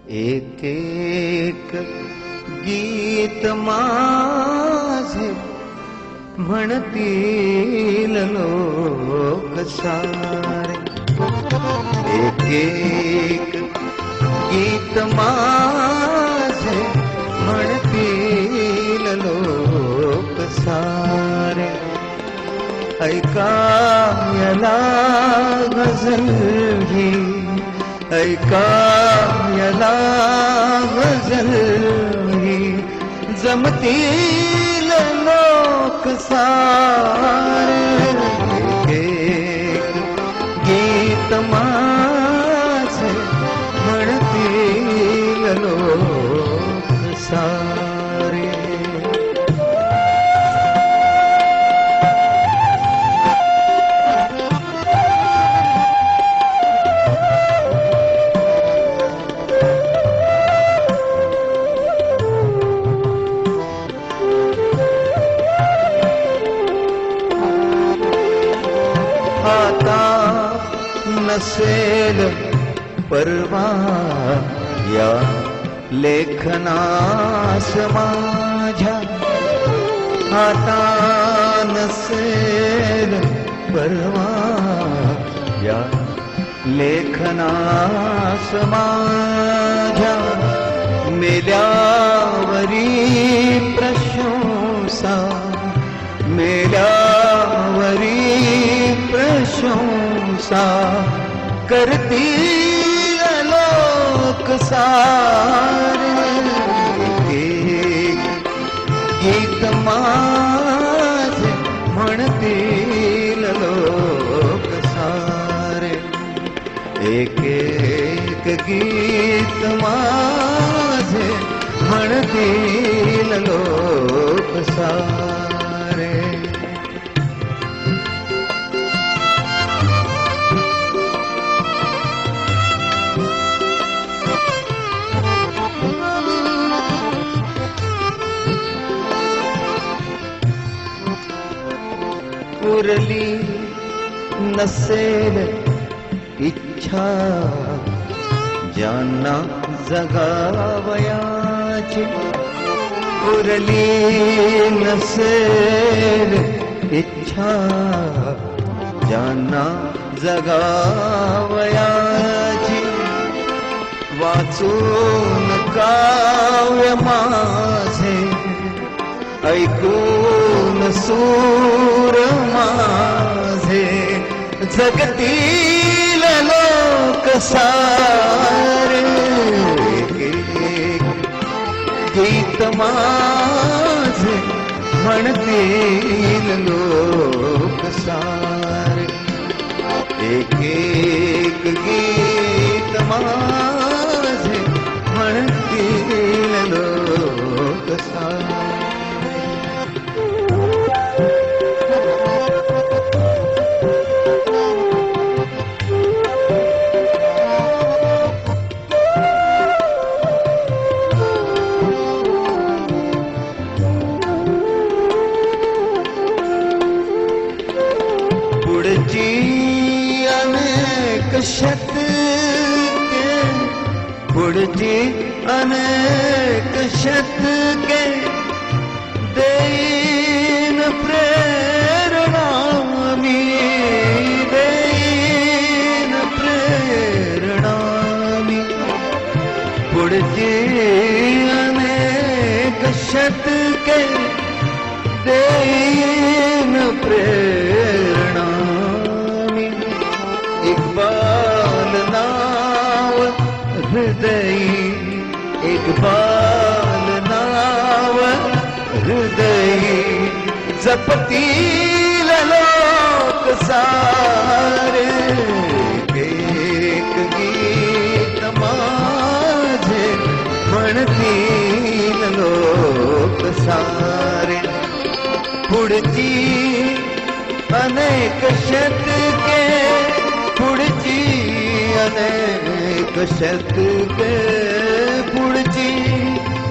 एक एक गीत माझे म्हणतील लोक सारे, एक एक गीत माझे म्हणतील लोक सारे. ऐकायला गझल ही, ऐकायला गझल ही, जमतील लोक सारे. एक गीत माझे म्हणतील लोक सारे. आता नसेल परवा या लेखनास माझ्या, आता नसेल परवा या लेखनास माझ्या. मेल्यावरी प्रशंसा, मेल्यावरी प्रशंसा करतील लोक सारे. एक गीत माझे म्हणतील लोक सारे. एक एक गीत माझे म्हणतील लोक सारे. उरली नसेल इच्छा ज्यांना जगावयाची, उरली नसेल इच्छा ज्यांना जगावयाची. वाचून काव्य माझे, ऐकून सूर माझे, जगतील लोक सारे. एक गीत माझे म्हणतील लोक सारे. एक एक गीत माझे म्हणतील लोक सारे. पुढची अनेक शतके, पुढची अनेक शतके देईन प्रेरणा मी, देईन प्रेरणा मी. पुढची अनेक शतके देईन प्रेरणा मी. इक्बाल नाव हृदयी, इक्बाल नाव हृदयी, जपतील लोक सारे. एक गीत माझे म्हणतील लोक सारे. पुढची अनेक शतके, पुढची अनेक शतके, पुढची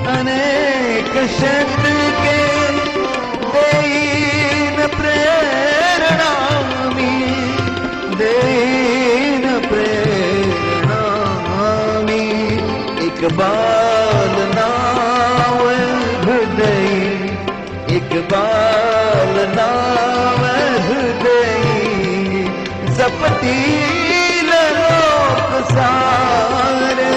अनेक शतके देईन प्रेरणा मी, देईन प्रेरणा मी. एक इकबाल नाव हृदय, इकबाल नाव हृदय, जपतील लोक सारे,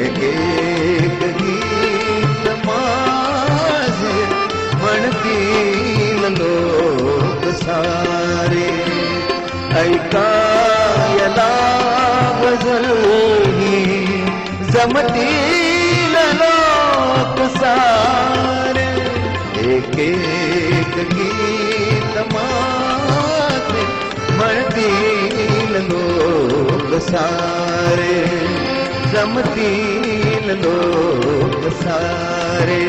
एक गीत माझे म्हणतील लोक सारे. ऐकायला गझल ही जमतील लोक सारे, एक एक गीत माझे म्हणतील लोक सारे, जमतील लोक सारे,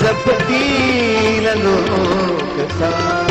जपतील लोक सारे.